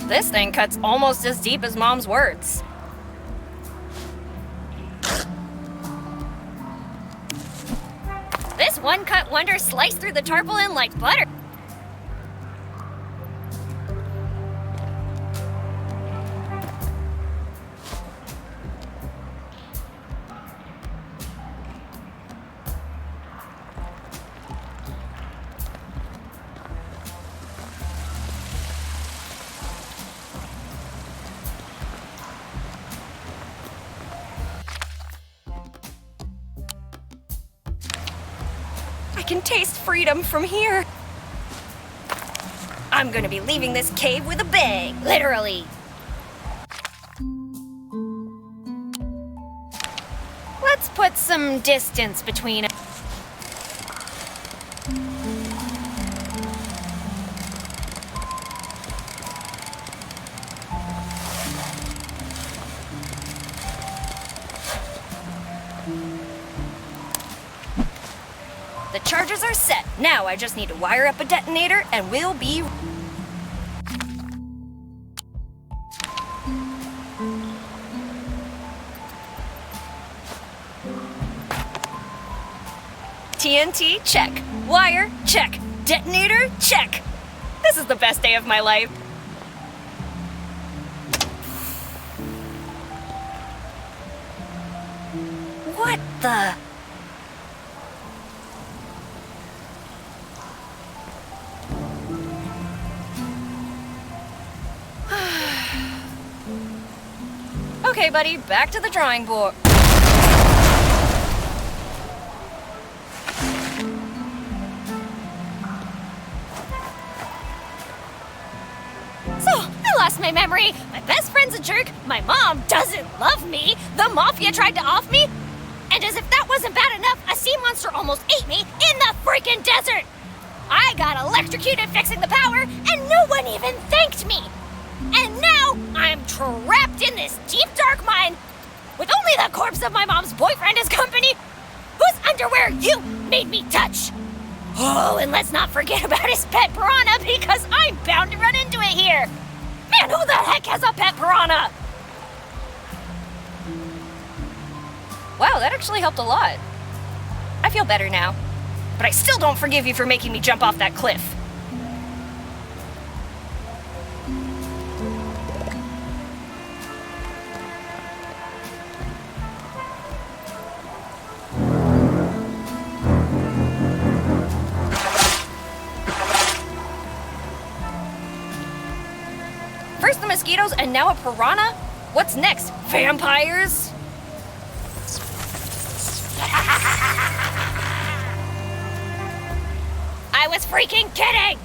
This thing cuts almost as deep as Mom's words. This one-cut wonder sliced through the tarpaulin like butter. I can taste freedom from here. I'm gonna be leaving this cave with a bang, literally. Let's put some distance between us. The charges are set. Now I just need to wire up a detonator and we'll be... TNT, check. Wire, check. Detonator, check. This is the best day of my life. What the... Okay, buddy, back to the drawing board. So, I lost my memory. My best friend's a jerk. My mom doesn't love me. The mafia tried to off me. And as if that wasn't bad enough, a sea monster almost ate me in the freaking desert. I got electrocuted fixing the power, and no one even thanked me. And now, I'm trapped in this deep dark mine with only the corpse of my mom's boyfriend as company, whose underwear you made me touch. Oh, and let's not forget about his pet piranha, because I'm bound to run into it here. Man, who the heck has a pet piranha? Wow, that actually helped a lot. I feel better now, but I still don't forgive you for making me jump off that cliff. First the mosquitoes and now a piranha? What's next? Vampires? I was freaking kidding!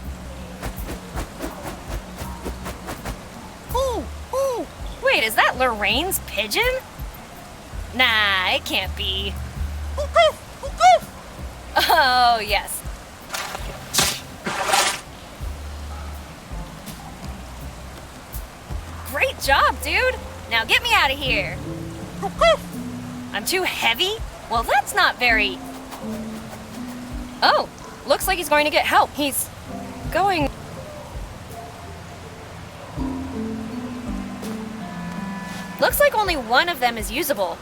Ooh, wait, is that Lorraine's pigeon? Nah, it can't be. Oh, yes. Great job, dude! Now get me out of here. I'm too heavy? Well, that's not very... Oh, looks like he's going to get help. He's going... Looks like only one of them is usable.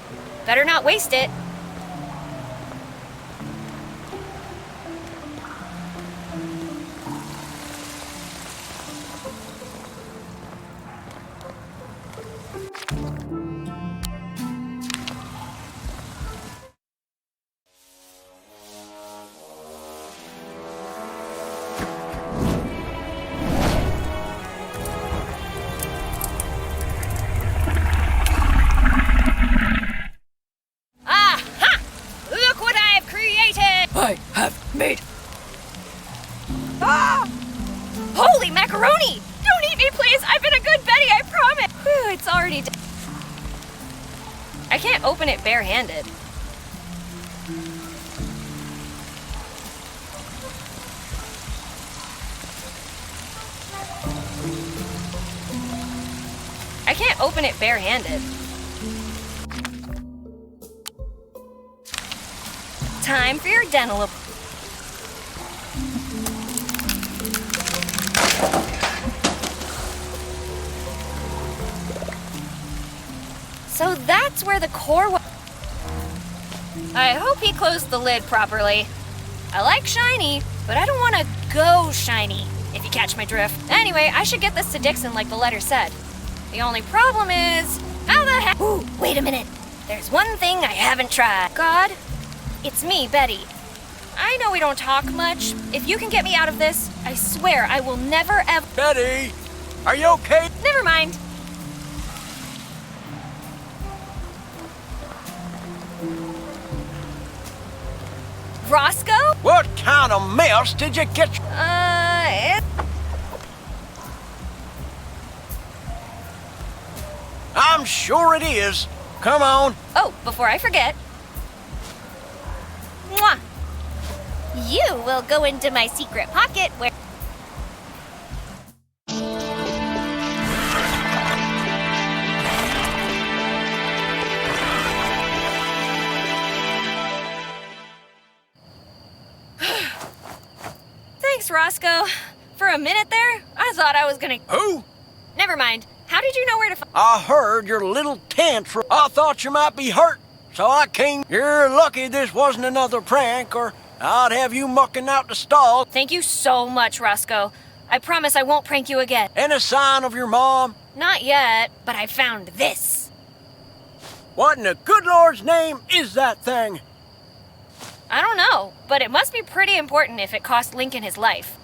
Better not waste it. Holy macaroni! Don't eat me, please! I've been a good Betty, I promise! Whew, it's already done. I can't open it barehanded. I can't open it barehanded. Time for your dental appointment. So that's where the core was. I hope he closed the lid properly. I like shiny, but I don't want to go shiny, if you catch my drift. Anyway, I should get this to Dixon like the letter said. The only problem is, how the heck? Ooh, wait a minute. There's one thing I haven't tried. God, it's me, Betty. I know we don't talk much. If you can get me out of this, I swear I will never ever... Betty, are you okay? Never mind. Roscoe? What kind of mess did you get? I'm sure it is. Come on. Oh, before I forget. Mwah! You will go into my secret pocket where... Thanks, Roscoe. For a minute there, I thought I was gonna... Who? Never mind. How did you know where to find... I heard your little tantrum. I thought you might be hurt, so I came. You're lucky this wasn't another prank, or I'd have you mucking out the stall. Thank you so much, Roscoe. I promise I won't prank you again. Any sign of your mom? Not yet, but I found this. What in the good Lord's name is that thing? I don't know, but it must be pretty important if it cost Lincoln his life.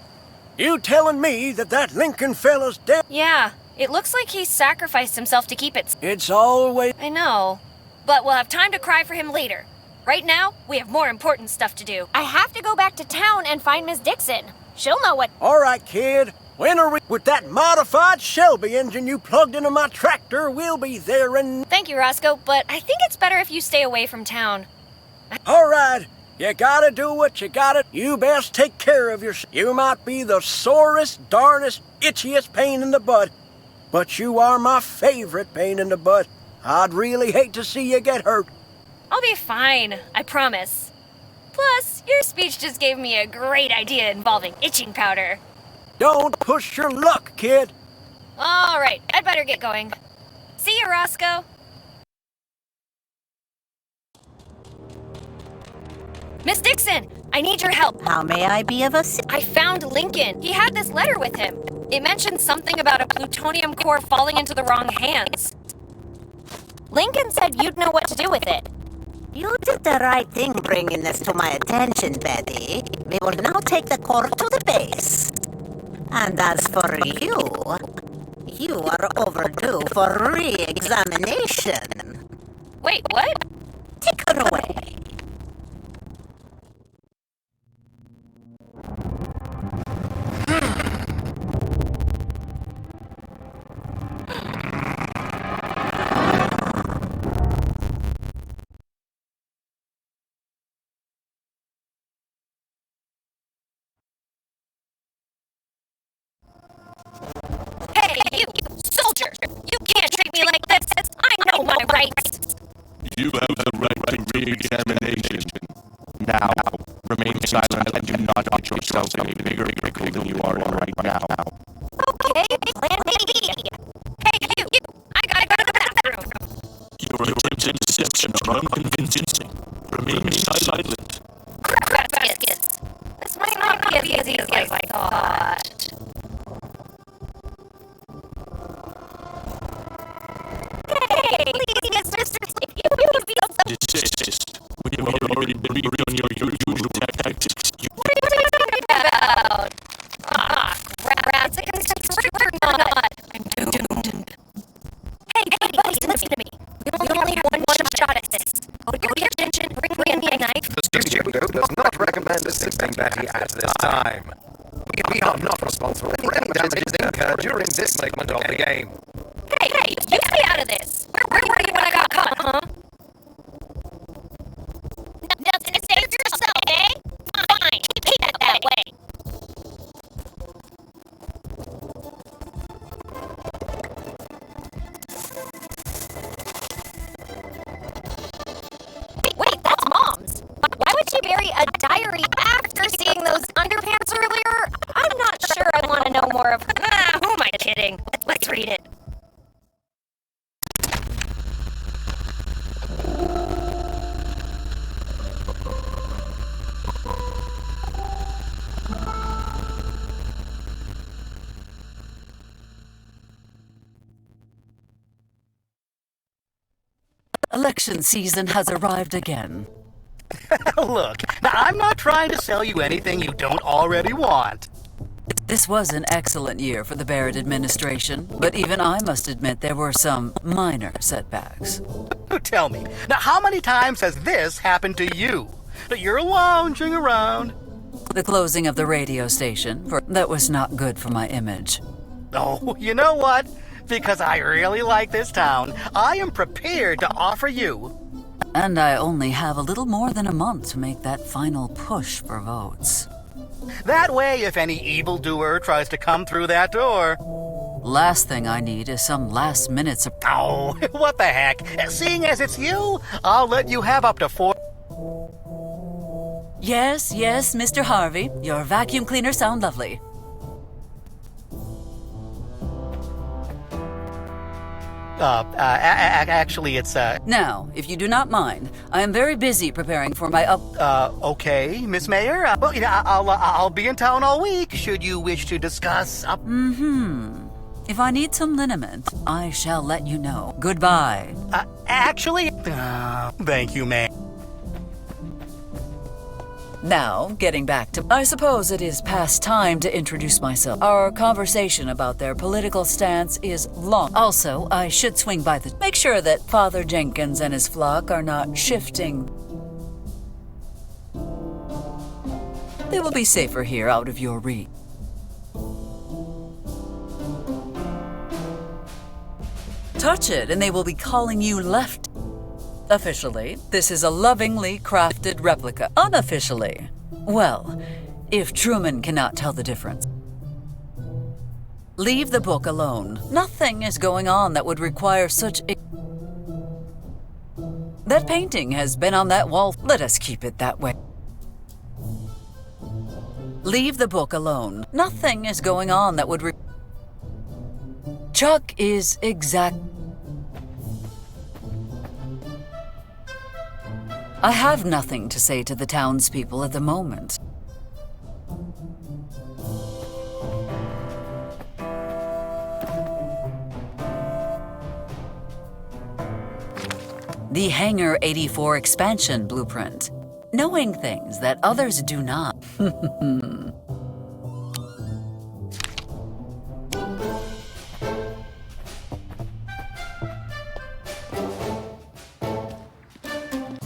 You telling me that Lincoln fella's dead? Yeah, it looks like he sacrificed himself to keep it. It's always... I know, but we'll have time to cry for him later. Right now, we have more important stuff to do. I have to go back to town and find Miss Dixon. She'll know what... All right, kid. When are we... With that modified Shelby engine you plugged into my tractor, we'll be there in... Thank you, Roscoe, but I think it's better if you stay away from town. All right. You gotta do what you gotta. You best take care of yourself. You might be the sorest, darnest, itchiest pain in the butt, but you are my favorite pain in the butt. I'd really hate to see you get hurt. I'll be fine, I promise. Plus, your speech just gave me a great idea involving itching powder. Don't push your luck, kid. All right, I'd better get going. See you, Roscoe. Miss Dixon, I need your help. How may I be of assistance? I found Lincoln. He had this letter with him. It mentioned something about a plutonium core falling into the wrong hands. Lincoln said you'd know what to do with it. You did the right thing bringing this to my attention, Betty. We will now take the core to the base. And as for you are overdue for re-examination. Wait, what? Take her away. Hey, you soldier! You can't treat me like this! I know my rights! You have the right to re-examination. Now, remain silent and do not get yourself a bigger pickle than you are in right now. Okay, plan B. Hey, you! I gotta go to the bathroom! Your attempts at deception are unconvincing. Remain silent. Crap biscuits! This might not be as easy as I thought. Hey, please, Mr. Stick, you feel so... Desist. We have already been on your usual tactics. What are you talking about? during this segment of the game. Hey, you stay out of this. Where were you when I got caught, huh? Nothing to say for yourself, eh? Fine, keep it that way. Wait, that's Mom's. Why would she bury a diary after seeing those underpants earlier? I'm not sure I want to know more of... who am I kidding? Let's read it. Election season has arrived again. Look, now I'm not trying to sell you anything you don't already want. This was an excellent year for the Barrett administration, but even I must admit there were some minor setbacks. Tell me, now how many times has this happened to you? That you're lounging around. The closing of the radio station, that was not good for my image. Oh, you know what? Because I really like this town, I am prepared to offer you. And I only have a little more than a month to make that final push for votes. That way, if any evildoer tries to come through that door... Last thing I need is some last-minute Oh, what the heck? Seeing as it's you, I'll let you have up to 4... Yes, Mr. Harvey. Your vacuum cleaners sound lovely. Actually, it's, Now, if you do not mind, I am very busy preparing for my okay, Miss Mayor. Well, you know, I'll be in town all week, should you wish to discuss, If I need some liniment, I shall let you know. Goodbye. Actually... thank you, ma'am. Now, getting back to... I suppose it is past time to introduce myself. Our conversation about their political stance is long. Also, I should swing by the... Make sure that Father Jenkins and his flock are not shifting. They will be safer here, out of your reach. Touch it, and they will be calling you left. Officially, this is a lovingly crafted replica. Unofficially, well, if Truman cannot tell the difference. Leave the book alone. Nothing is going on that would require such a... That painting has been on that wall. Let us keep it that way. Leave the book alone. Nothing is going on that would Chuck is exact... I have nothing to say to the townspeople at the moment. The Hangar 84 expansion blueprint. Knowing things that others do not.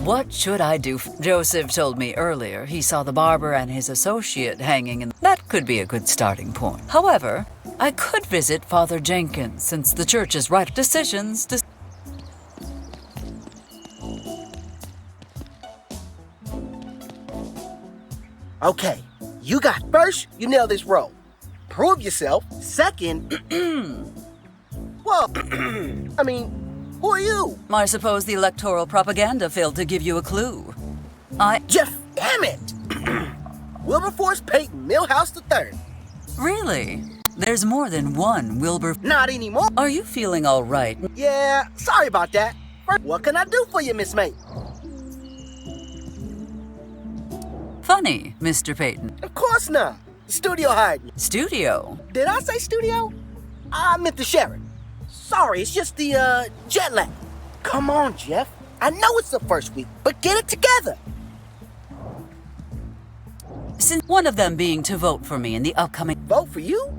What should I do? Joseph told me earlier he saw the barber and his associate hanging, and that could be a good starting point. However, I could visit Father Jenkins since the church is right. Decisions. Okay, you got first, you nail this role. Prove yourself. Second, well, I mean, who are you? I suppose the electoral propaganda failed to give you a clue. Jeff, damn it! Wilberforce Peyton, Millhouse III. Really? There's more than one Wilbur... Not anymore. Are you feeling all right? Yeah, sorry about that. What can I do for you, Miss May? Funny, Mr. Peyton. Of course not. The studio hired me. Studio? Did I say studio? I meant the sheriff. Sorry, it's just the, jet lag. Come on, Jeff. I know it's the first week, but get it together. Since one of them being to vote for me in the upcoming... Vote for you?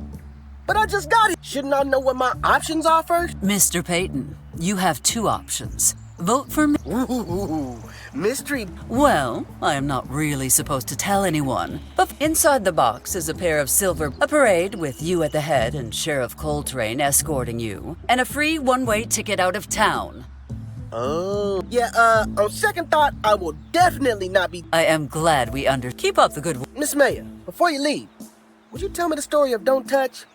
But I just got it. Shouldn't I know what my options are first? Mr. Peyton, you have two options. Vote for me. Ooh, mystery. Well, I am not really supposed to tell anyone. But inside the box is a pair of silver, a parade with you at the head and Sheriff Coltrane escorting you, and a free one-way ticket out of town. Oh, yeah, on second thought, I will definitely not be... I am glad we Keep up the good work. Miss Maya, before you leave, would you tell me the story of Don't Touch?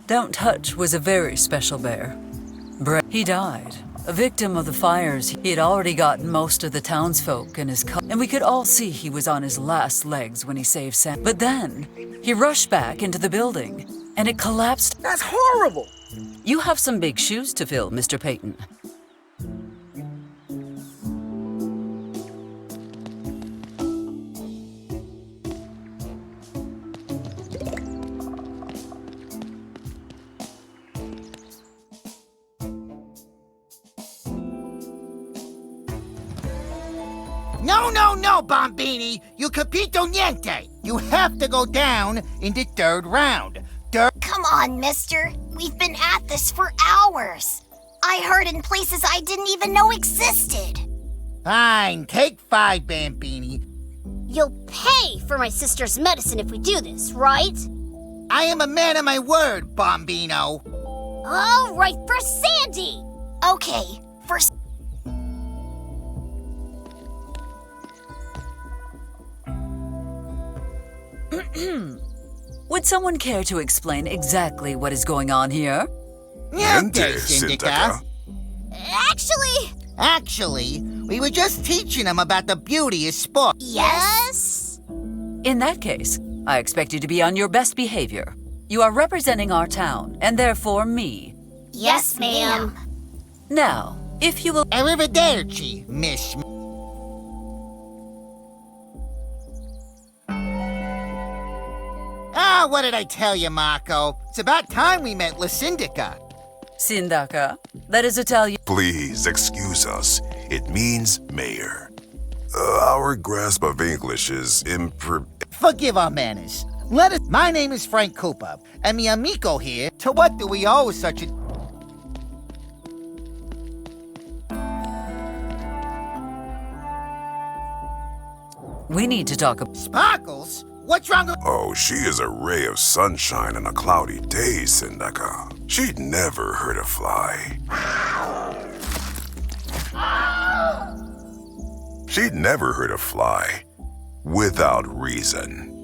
Don't Touch was a very special bear. He died, a victim of the fires. He had already gotten most of the townsfolk in his and we could all see he was on his last legs when he saved Sam. But then, he rushed back into the building, and it collapsed. That's horrible! You have some big shoes to fill, Mr. Peyton. No, Bombini! You capito niente! You have to go down in the third round. Come on, mister. We've been at this for hours. I heard in places I didn't even know existed. Fine, take 5, Bambini. You'll pay for my sister's medicine if we do this, right? I am a man of my word, Bombino. All right, for Sandy! Okay, for... Would someone care to explain exactly what is going on here? Niente, Syndica. Actually, we were just teaching him about the beauty of sport. yes? In that case, I expect you to be on your best behavior. You are representing our town, and therefore me. Yes, ma'am. Now, if you will... Arrivederci, Miss... Ah, what did I tell you, Marco? It's about time we met La Syndica. Sindaka, that is Italian. Please excuse us. It means mayor. Our grasp of English is Forgive our manners. My name is Frank Cooper, and mi amico here. To what do we owe such a... We need to talk about... Sparkles? What's wrong with... Oh, she is a ray of sunshine on a cloudy day, Sindaka. She'd never hurt a fly. She'd never hurt a fly without reason.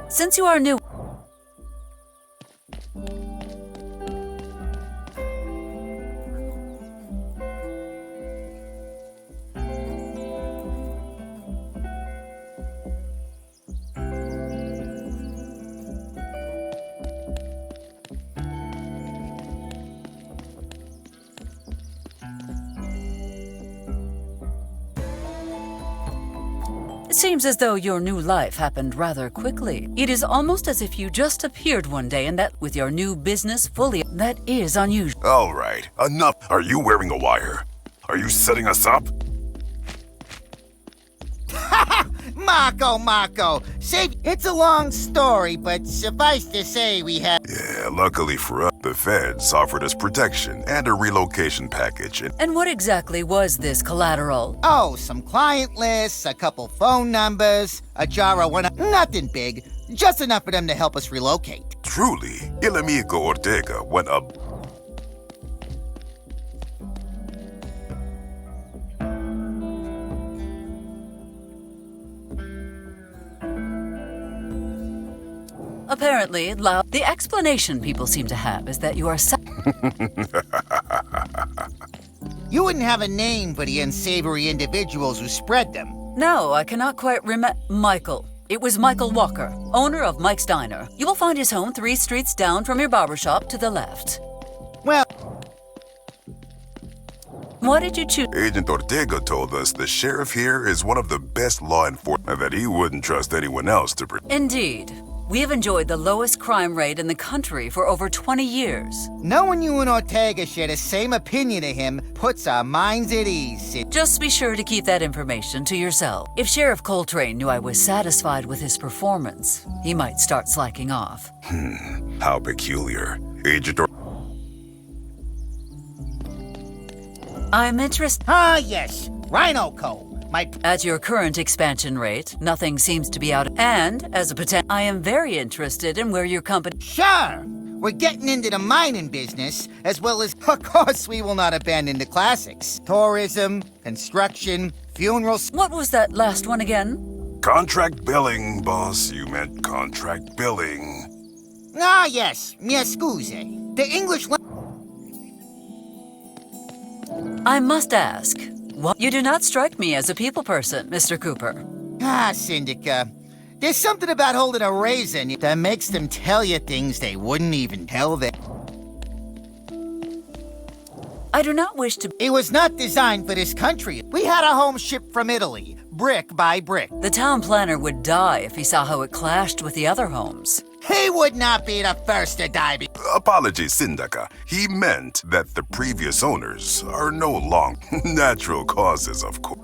Since you are new... It seems as though your new life happened rather quickly. It is almost as if you just appeared one day and that with your new business fully... That is unusual. All right, enough. Are you wearing a wire? Are you setting us up? Marco, save... It's a long story, but suffice to say we have... Yeah, luckily for us, the feds offered us protection and a relocation package. And what exactly was this collateral? Oh, some client lists, a couple phone numbers, a jar of one... Nothing big, just enough for them to help us relocate. Truly, El Amigo Ortega went up. Apparently, the explanation people seem to have is that you are... You wouldn't have a name for the unsavory individuals who spread them. No, I cannot quite remember. Michael. It was Michael Walker, owner of Mike's Diner. You will find his home 3 streets down from your barbershop to the left. Well, Why did you choose? Agent Ortega told us the sheriff here is one of the best law enforcement and that he wouldn't trust anyone else to Indeed. We have enjoyed the lowest crime rate in the country for over 20 years. knowing you and Ortega share the same opinion of him puts our minds at ease. Just be sure to keep that information to yourself. If Sheriff Coltrane knew I was satisfied with his performance, he might start slacking off. How peculiar. Agent I'm interested. Ah, yes. Rhino Co. My At your current expansion rate, nothing seems to be out. And, as a potential, I am very interested in where your company. Sure. We're getting into the mining business, as well as, of course, we will not abandon the classics. Tourism, construction, funerals. What was that last one again? Contract billing, boss. You meant contract billing. Ah, yes. Mi scuse. The English I must ask. What? You do not strike me as a people person, Mr. Cooper. Ah, Syndica. There's something about holding a razor that makes them tell you things they wouldn't even tell them. I do not wish to. It was not designed for this country. We had a home shipped from Italy, brick by brick. The town planner would die if he saw how it clashed with the other homes. He would not be the first to die. Apologies, Sindaka. He meant that the previous owners are no longer natural causes, of course.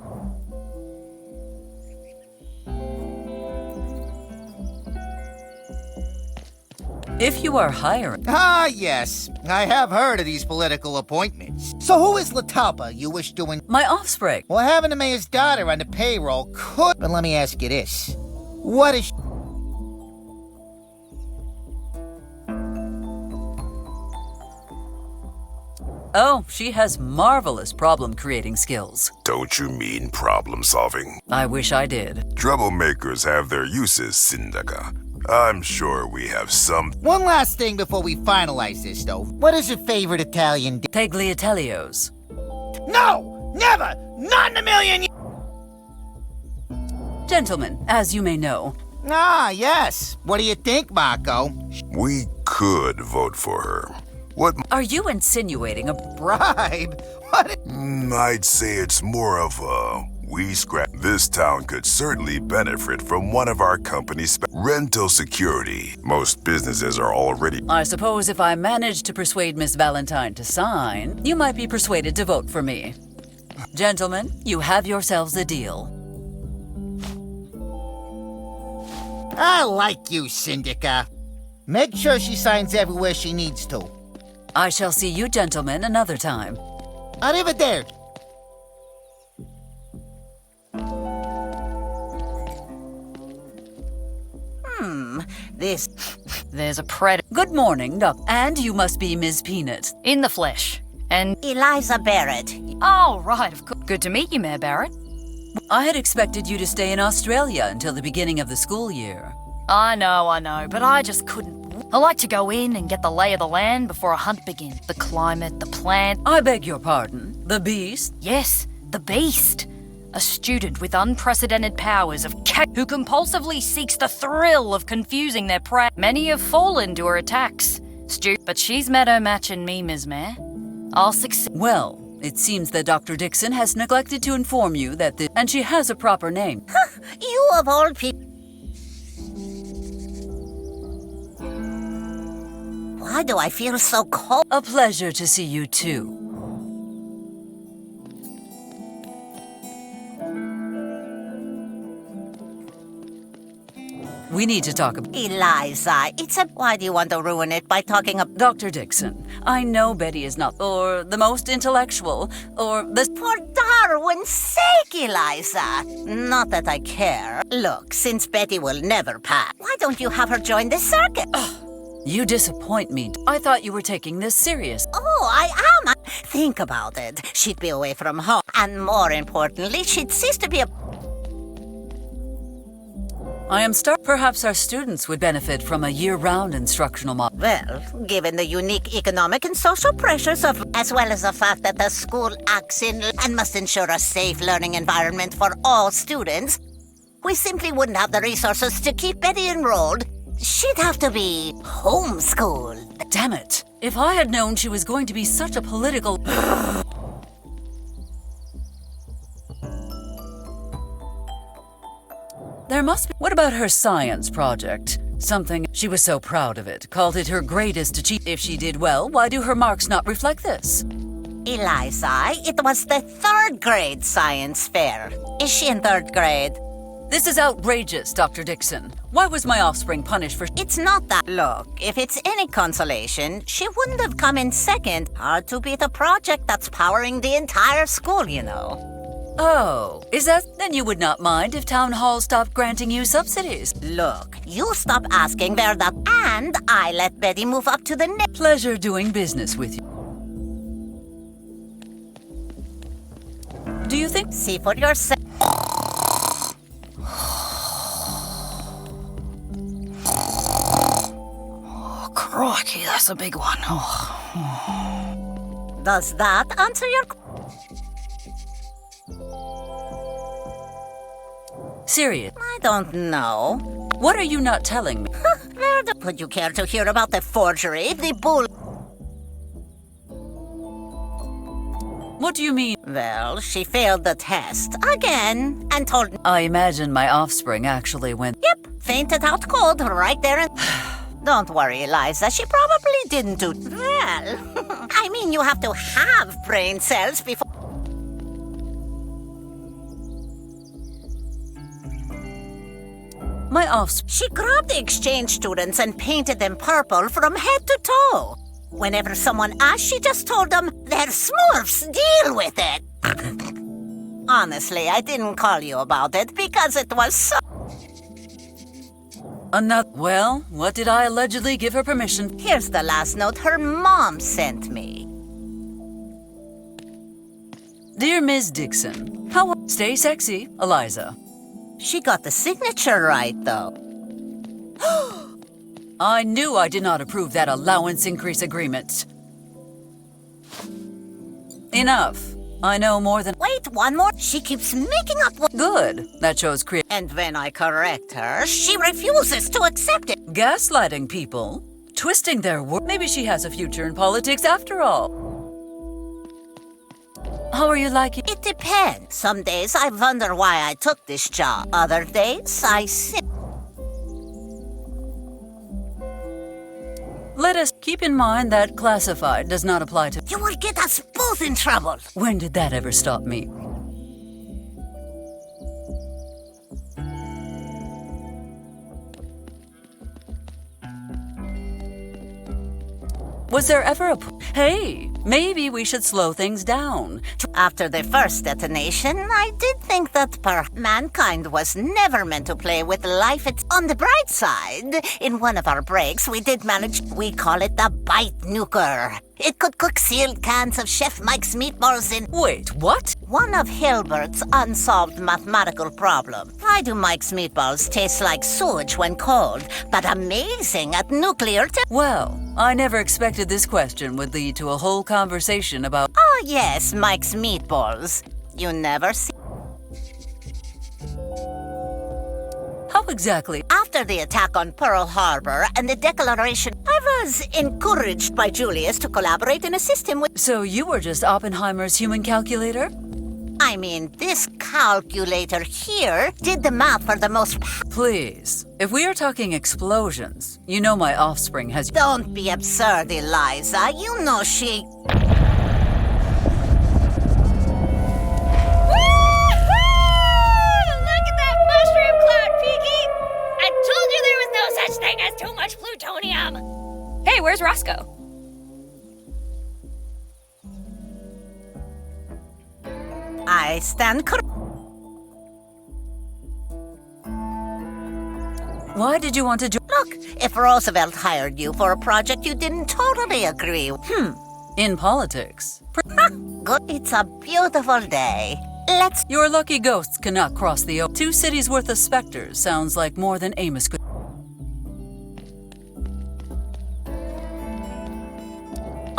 If you are hiring. Ah, yes. I have heard of these political appointments. So who is Latalpa you wish to My offspring. Well, having the mayor's daughter on the payroll could... But let me ask you this. What is... Oh, she has marvelous problem-creating skills. Don't you mean problem solving? I wish I did. Troublemakers have their uses, Sindaka. I'm sure we have some. One last thing before we finalize this, though. What is your favorite Italian dish? Tagliatelios. No! Never! Not in a million Gentlemen, as you may know. Ah, yes. What do you think, Marco? We could vote for her. What? Are you insinuating a Bribe? What? I'd say it's more of a we scrap. This town could certainly benefit from one of our company's rental security. Most businesses are already. I suppose if I manage to persuade Miss Valentine to sign, you might be persuaded to vote for me. Gentlemen, you have yourselves a deal. I like you, Syndica. Make sure she signs everywhere she needs to. I shall see you gentlemen another time. Arrivederci. There's a predator Good morning, Doc. And you must be Ms. Peanut. in the flesh. And Eliza Barrett. oh, right, of course. Good to meet you, Mayor Barrett. I had expected you to stay in Australia until the beginning of the school year. I know, but I just couldn't. I like to go in and get the lay of the land before a hunt begins. The climate, the plant. I beg your pardon. The beast? Yes, the beast. A student with unprecedented powers of who compulsively seeks the thrill of confusing their prey. Many have fallen to her attacks. But she's met her match in me, Ms. Mayor. I'll succeed. Well, it seems that Dr. Dixon has neglected to inform you that the... And she has a proper name. You of all people. Why do I feel so cold? A pleasure to see you too. We need to talk about... Eliza, it's a... Why do you want to ruin it by talking about... Dr. Dixon, I know Betty is not... or the most intellectual, or the... For Darwin's sake, Eliza! Not that I care. Look, since Betty will never pass, why don't you have her join the circus? You disappoint me. I thought you were taking this serious. Oh, I am. Think about it. She'd be away from home. And more importantly, she'd cease to be a... Perhaps our students would benefit from a year-round instructional model. Well, given the unique economic and social pressures of, as well as the fact that the school acts in and must ensure a safe learning environment for all students, we simply wouldn't have the resources to keep Betty enrolled. She'd have to be homeschooled. Damn it. If I had known she was going to be such a political... There must be... What about her science project? Something... She was so proud of it, called it her greatest achievement. If she did well, why do her marks not reflect this? Eliza, it was the 3rd grade science fair. Is she in 3rd grade? This is outrageous, Dr. Dixon. Why was my offspring punished for... It's not that. Look, if it's any consolation, she wouldn't have come in 2nd. Hard to beat a project that's powering the entire school, you know. Oh, is that... Then you would not mind if Town Hall stopped granting you subsidies. Look, you stop asking where that... And I let Betty move up to the next... Pleasure doing business with you. Do you think... See for yourself. Crikey, that's a big one. Does that answer your... Serious. I don't know. What are you not telling me? Would you care to hear about the forgery, the bull... What do you mean? Well, she failed the test again and told... I imagine my offspring actually went... Yep, fainted out cold right there and... Don't worry, Eliza, she probably didn't do... Well, I mean, you have to have brain cells before... My offspring... She grabbed the exchange students and painted them purple from head to toe. Whenever someone asked, she just told them, they're Smurfs, deal with it. Honestly, I didn't call you about it because it was so... Well, what did I allegedly give her permission? Here's the last note her mom sent me. Dear Ms. Dixon, how... Stay sexy, Eliza. She got the signature right, though. I knew I did not approve that allowance increase agreement. Enough. I know more than... Wait, one more. She keeps making up... Good. That shows And when I correct her, she refuses to accept it. Gaslighting people. Twisting their words. Maybe she has a future in politics after all. How are you liking... It depends. Some days I wonder why I took this job. Other days I sit... Let us keep in mind that classified does not apply to... You will get us both in trouble. When did that ever stop me? Was there ever a... Hey, maybe we should slow things down. After the first detonation, I did think that mankind was never meant to play with life. It's on the bright side. In one of our breaks, we did manage... We call it the bite nuker. It could cook sealed cans of Chef Mike's meatballs in... Wait, what? One of Hilbert's unsolved mathematical problems. Why do Mike's meatballs taste like sewage when cold, but amazing at nuclear Well, I never expected this question would lead to a whole conversation about... Oh yes, Mike's meatballs. You never see... How exactly? After the attack on Pearl Harbor and the declaration, I was encouraged by Julius to collaborate and assist him with... So you were just Oppenheimer's human calculator? I mean, this calculator here did the math for the most... Please, if we are talking explosions, you know my offspring has... Don't be absurd, Eliza. You know she... Too much plutonium! Hey, where's Roscoe? I stand Why did you want to Look, if Roosevelt hired you for a project you didn't totally agree with... In politics. Good. It's a beautiful day. let's... Your lucky ghosts cannot cross the ocean. 2 cities worth of specters sounds like more than Amos could.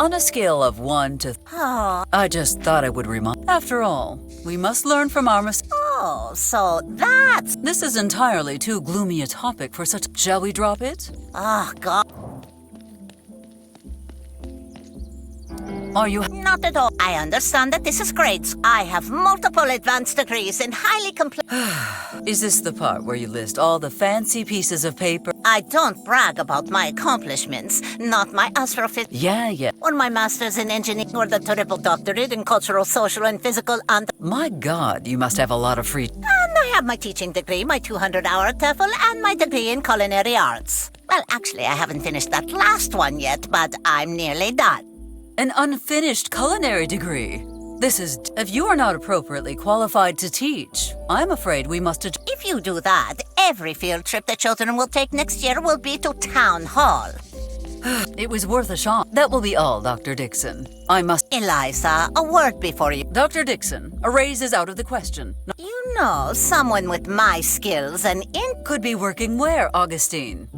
On a scale of 1 to... Oh, I just thought I would remind... After all, we must learn from our mistakes. oh, so that's... This is entirely too gloomy a topic for such... Shall we drop it? Oh, God. Are you... Not at all. I understand that this is great. I have multiple advanced degrees in highly complex... Is this the part where you list all the fancy pieces of paper? I don't brag about my accomplishments, not my astrophysics Yeah. or my master's in engineering or the triple doctorate in cultural, social, and physical and... My God, you must have a lot of free... And I have my teaching degree, my 200-hour TEFL, and my degree in culinary arts. Well, actually, I haven't finished that last one yet, but I'm nearly done. An unfinished culinary degree. This is... If you are not appropriately qualified to teach, I'm afraid we must... If you do that, every field trip the children will take next year will be to town hall. It was worth a shot. That will be all, Dr. Dixon. I must... Eliza, a word before you... Dr. Dixon, a raise is out of the question. You know, someone with my skills and Could be working where, Augustine?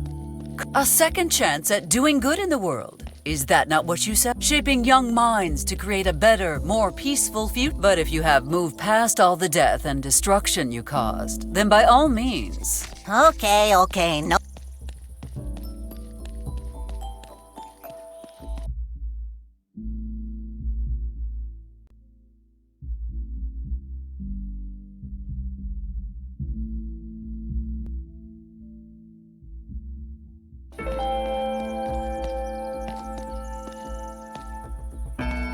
A second chance at doing good in the world. Is that not what you said? Shaping young minds to create a better, more peaceful future. But if you have moved past all the death and destruction you caused, then by all means... Okay, no...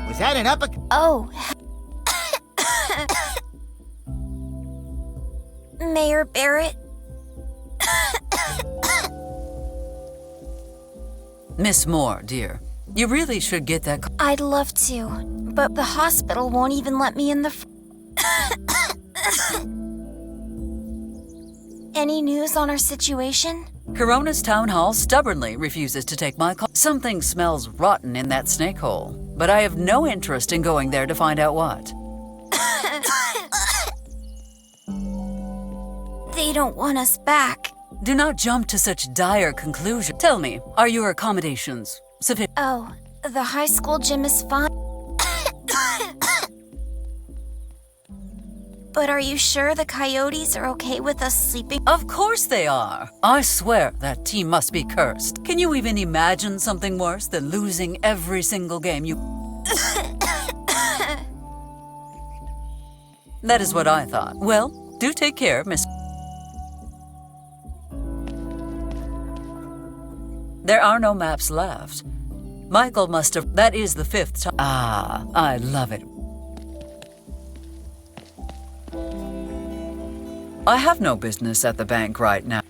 Was that an uppercut? Oh. Mayor Barrett? Miss Moore, dear, you really should get that... I'd love to, but the hospital won't even let me in the... Any news on our situation? Corona's town hall stubbornly refuses to take my call. Something smells rotten in that snake hole, but I have no interest in going there to find out what. They don't want us back. Do not jump to such dire conclusions. Tell me, are your accommodations sufficient? Oh, the high school gym is fine. But are you sure the coyotes are okay with us sleeping? Of course they are. I swear that team must be cursed. Can you even imagine something worse than losing every single game you... That is what I thought. Well, do take care, Miss... There are no maps left. Michael must have... That is the 5th time. Ah, I love it. I have no business at the bank right now.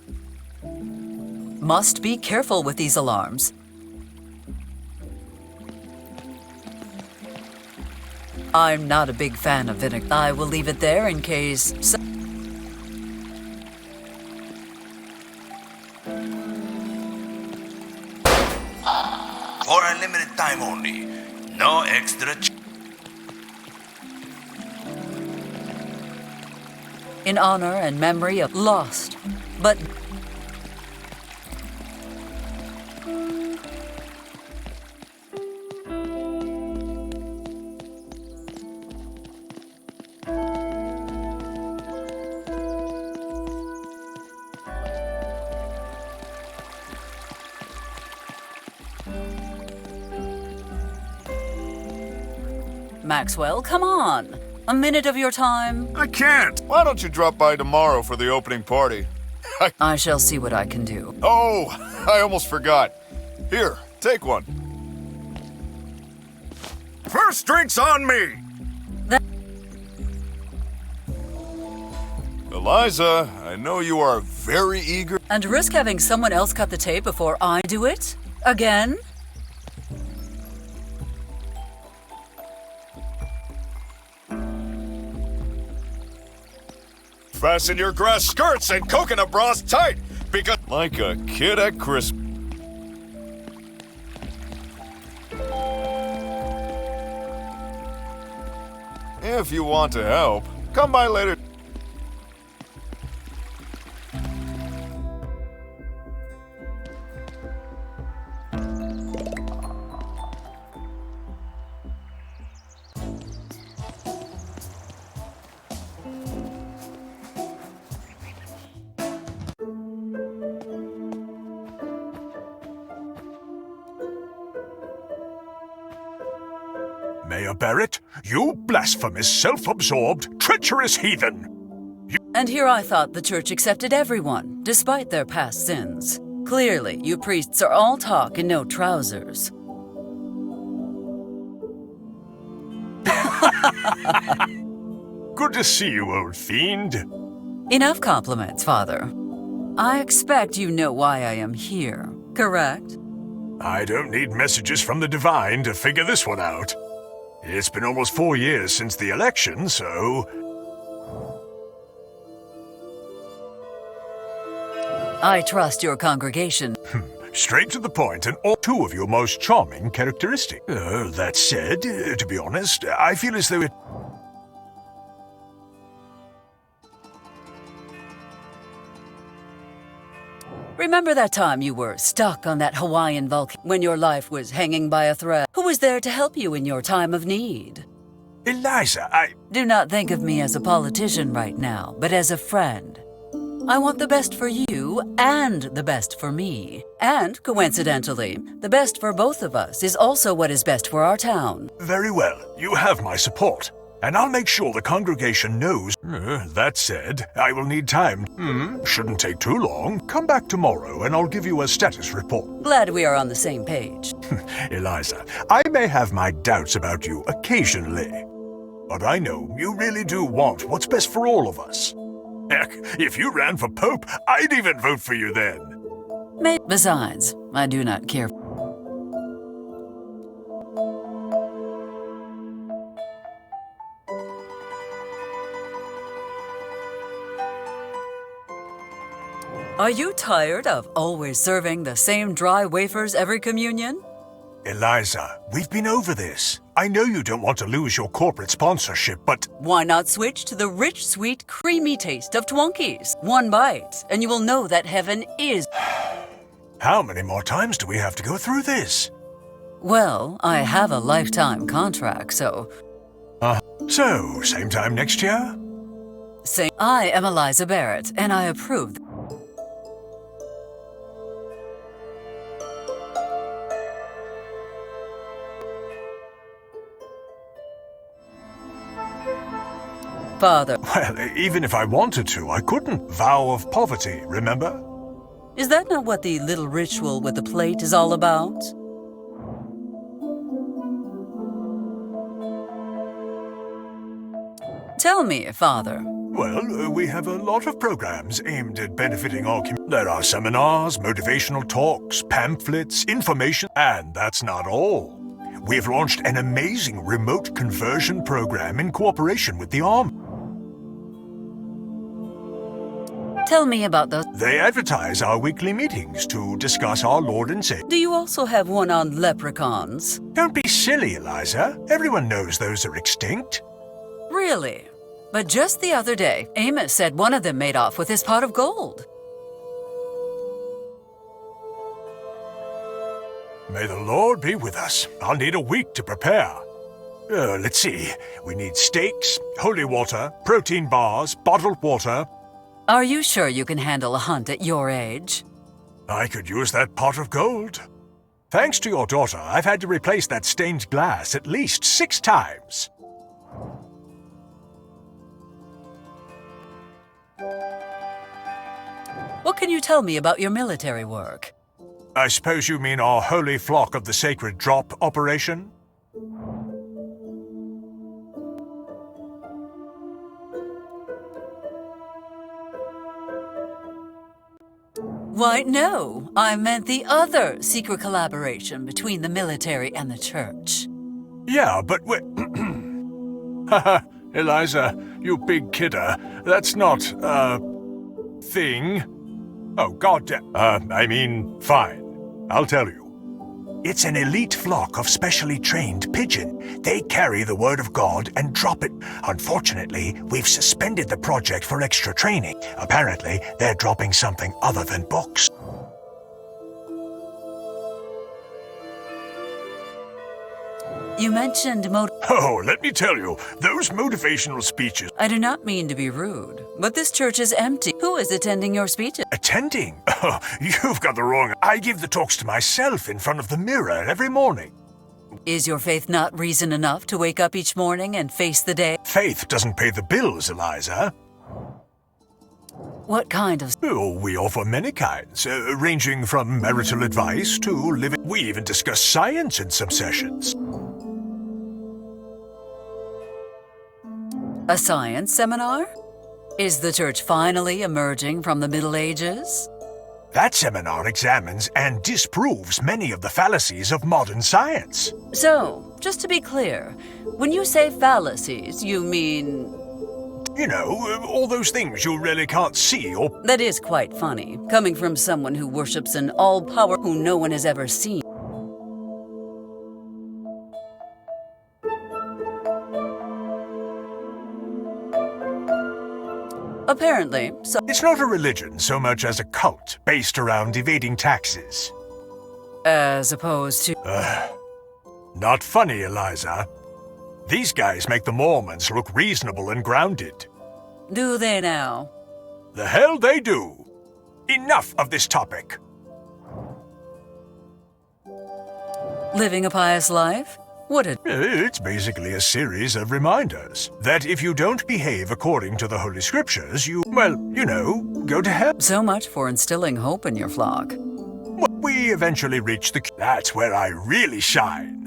Must be careful with these alarms. I'm not a big fan of vinegar. I will leave it there in case... For a limited time only. No extra... In honor and memory of lost, but... Maxwell, come on. A minute of your time. I can't. Why don't you drop by tomorrow for the opening party? I shall see what I can do. Oh, I almost forgot. Here, take one. First drink's on me. Eliza, I know you are very eager. And risk having someone else cut the tape before I do it? Again? Fasten your grass skirts and coconut bras tight, because like a kid at Christmas. If you want to help, Come by later. Mayor Barrett, you blasphemous, self-absorbed, treacherous heathen! And here I thought the church accepted everyone, despite their past sins. Clearly, you priests are all talk and no trousers. Good to see you, old fiend. Enough compliments, Father. I expect you know why I am here, correct? I don't need messages from the divine to figure this one out. It's been almost 4 years since the election, so... I trust your congregation. Straight to the point, and all 2 of your most charming characteristics. That said, to be honest, I feel as though it... Remember that time you were stuck on that Hawaiian volcano when your life was hanging by a thread? Who was there to help you in your time of need? Eliza, Do not think of me as a politician right now, but as a friend. I want the best for you and the best for me. And, coincidentally, the best for both of us is also what is best for our town. Very well. You have my support. And I'll make sure the congregation knows. That said, I will need time. Shouldn't take too long. Come back tomorrow and I'll give you a status report. Glad we are on the same page. Eliza, I may have my doubts about you occasionally. But I know you really do want what's best for all of us. Heck, if you ran for Pope, I'd even vote for you then. Besides, I do not care. Are you tired of always serving the same dry wafers every communion? Eliza, we've been over this. I know you don't want to lose your corporate sponsorship, but... Why not switch to the rich, sweet, creamy taste of Twonkies? One bite, and you will know that heaven is... How many more times do we have to go through this? Well, I have a lifetime contract, so... So, same time next year? I am Eliza Barrett, and I approve... Father. Well, even if I wanted to, I couldn't. Vow of poverty, remember? Is that not what the little ritual with the plate is all about? Tell me, Father. Well, we have a lot of programs aimed at benefiting our community. There are seminars, motivational talks, pamphlets, information, and that's not all. We've launched an amazing remote conversion program in cooperation with the Army. Tell me about those. They advertise our weekly meetings to discuss our Lord and Savior. Do you also have one on leprechauns? Don't be silly, Eliza. Everyone knows those are extinct. Really? But just the other day, Amos said one of them made off with his pot of gold. May the Lord be with us. I'll need a week to prepare. Let's see. We need steaks, holy water, protein bars, bottled water. Are you sure you can handle a hunt at your age? I could use that pot of gold. Thanks to your daughter, I've had to replace that stained glass at least 6 times. What can you tell me about your military work? I suppose you mean our holy flock of the sacred drop operation? Why, no. I meant the other secret collaboration between the military and the church. Yeah, but we... Haha, Eliza, you big kidder. That's not, thing. Oh, goddamn. I mean, fine. I'll tell you. It's an elite flock of specially trained pigeon. They carry the word of God and drop it. Unfortunately, we've suspended the project for extra training. Apparently, they're dropping something other than books. You mentioned Oh, let me tell you, those motivational speeches... I do not mean to be rude, but this church is empty. Who is attending your speeches? Attending? Oh, you've got the wrong... I give the talks to myself in front of the mirror every morning. Is your faith not reason enough to wake up each morning and face the day? Faith doesn't pay the bills, Eliza. What kind of... Oh, we offer many kinds, ranging from marital advice to living... We even discuss science in some sessions. A science seminar? Is the church finally emerging from the Middle Ages? That seminar examines and disproves many of the fallacies of modern science. So, just to be clear, when you say fallacies, you mean... You know, all those things you really can't see or... That is quite funny, coming from someone who worships an all-power who no one has ever seen. Apparently, so... It's not a religion so much as a cult based around evading taxes. As opposed to... Not funny, Eliza. These guys make the Mormons look reasonable and grounded. Do they now? The hell they do. Enough of this topic. Living a pious life? What a... It's basically a series of reminders that if you don't behave according to the Holy Scriptures, you, well, you know, go to hell. So much for instilling hope in your flock. We eventually reach the... That's where I really shine.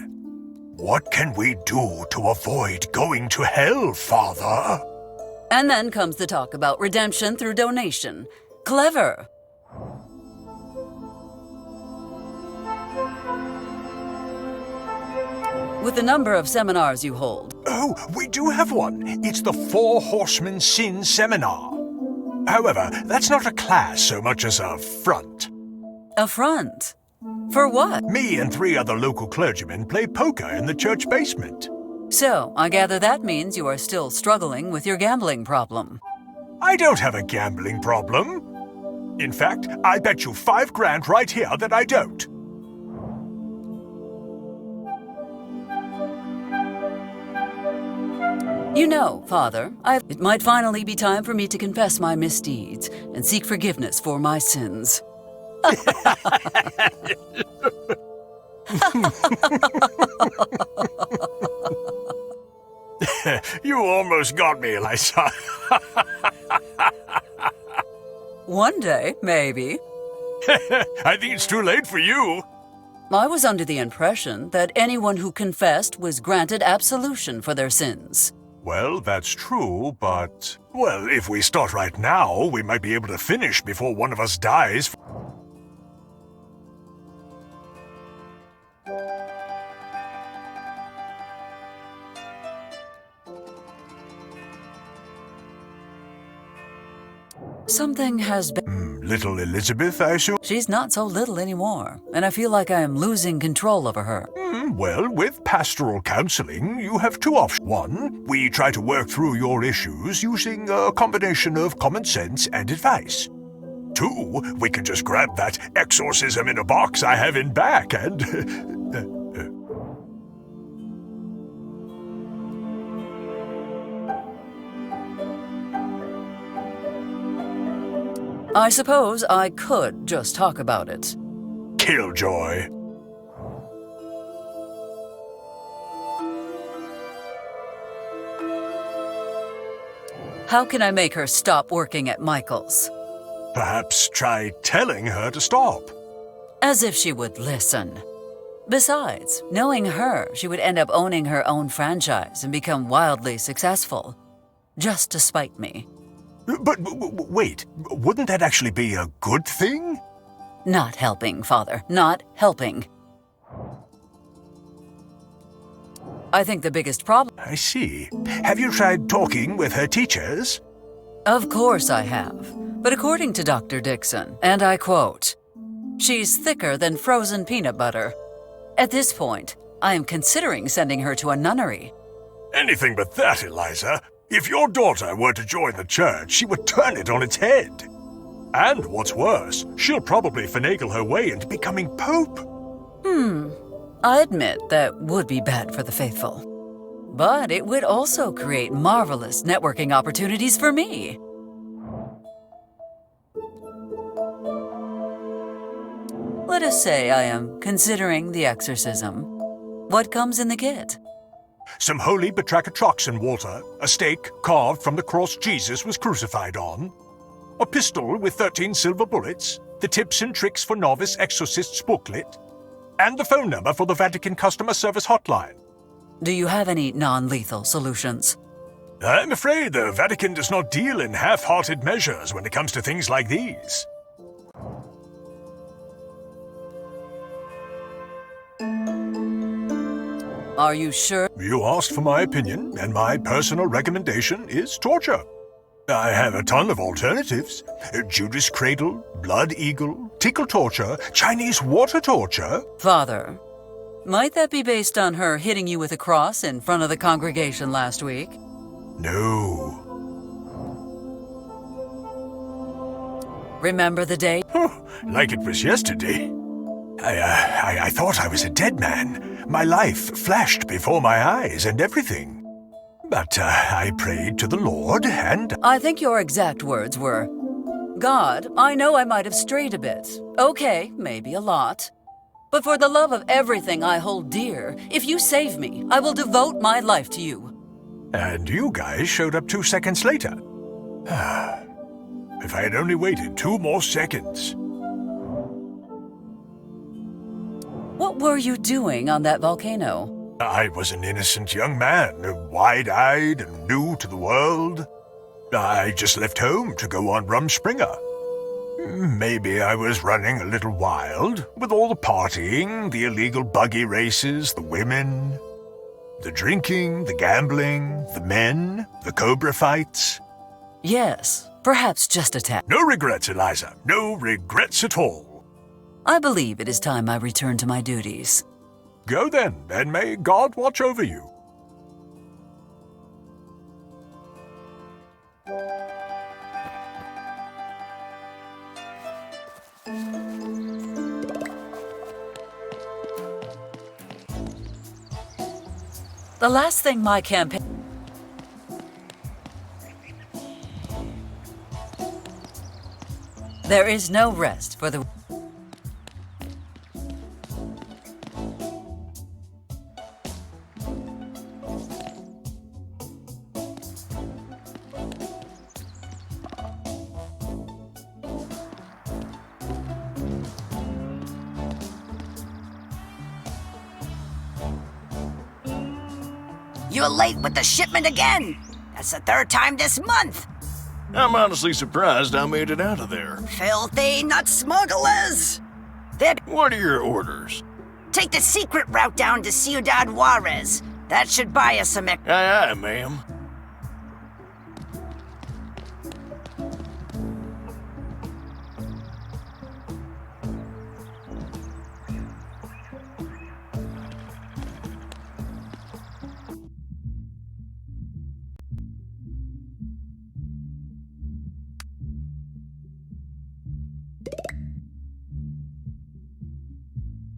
What can we do to avoid going to hell, Father? And then comes the talk about redemption through donation. Clever. With the number of seminars you hold. Oh, we do have one. It's the 4 Horsemen Sin Seminar. However, that's not a class so much as a front. A front? For what? Me and 3 other local clergymen play poker in the church basement. So, I gather that means you are still struggling with your gambling problem. I don't have a gambling problem. In fact, I bet you $5,000 right here that I don't. You know, Father, it might finally be time for me to confess my misdeeds and seek forgiveness for my sins. You almost got me, Eliza. One day, maybe. I think it's too late for you. I was under the impression that anyone who confessed was granted absolution for their sins. Well, that's true, but... Well, if we start right now, we might be able to finish before one of us dies. Something has been... Little Elizabeth, I assume? She's not so little anymore, and I feel like I am losing control over her. Well, with pastoral counseling, you have 2 options. 1, we try to work through your issues using a combination of common sense and advice. 2, we can just grab that exorcism in a box I have in back and... I suppose I could just talk about it. Killjoy. How can I make her stop working at Michael's? Perhaps try telling her to stop. As if she would listen. Besides, knowing her, she would end up owning her own franchise and become wildly successful. Just to spite me. But wait, wouldn't that actually be a good thing? Not helping, Father. Not helping. I think the biggest problem... I see. Have you tried talking with her teachers? Of course I have. But according to Dr. Dixon, and I quote, "She's thicker than frozen peanut butter." At this point, I am considering sending her to a nunnery. Anything but that, Eliza. If your daughter were to join the church, she would turn it on its head. And what's worse, she'll probably finagle her way into becoming Pope. I admit that would be bad for the faithful. But it would also create marvelous networking opportunities for me. Let us say I am considering the exorcism. What comes in the kit? Some holy batrachotroxin water, a stake carved from the cross Jesus was crucified on, a pistol with 13 silver bullets, the tips and tricks for novice exorcists booklet, and the phone number for the Vatican customer service hotline. Do you have any non-lethal solutions? I'm afraid the Vatican does not deal in half-hearted measures when it comes to things like these. Are you sure? You asked for my opinion, and my personal recommendation is torture. I have a ton of alternatives. Judas Cradle, Blood Eagle, Tickle Torture, Chinese Water Torture. Father, might that be based on her hitting you with a cross in front of the congregation last week? No. Remember the day? Like it was yesterday. I thought I was a dead man. My life flashed before my eyes and everything. But I prayed to the Lord and... I think your exact words were, God, I know I might have strayed a bit. Okay, maybe a lot. But for the love of everything I hold dear, if you save me, I will devote my life to you. And you guys showed up 2 seconds later. If I had only waited 2 more seconds. What were you doing on that volcano? I was an innocent young man, wide-eyed and new to the world. I just left home to go on Rumspringa. Maybe I was running a little wild, with all the partying, the illegal buggy races, the women, the drinking, the gambling, the men, the cobra fights. Yes, perhaps just a tad. No regrets, Eliza. No regrets at all. I believe it is time I return to my duties. Go then, and may God watch over you. The last thing my campaign... There is no rest for the... You're late with the shipment again. That's the 3rd time this month. I'm honestly surprised I made it out of there. Filthy nut smugglers. What are your orders? Take the secret route down to Ciudad Juarez. That should buy us some... Aye, aye, ma'am.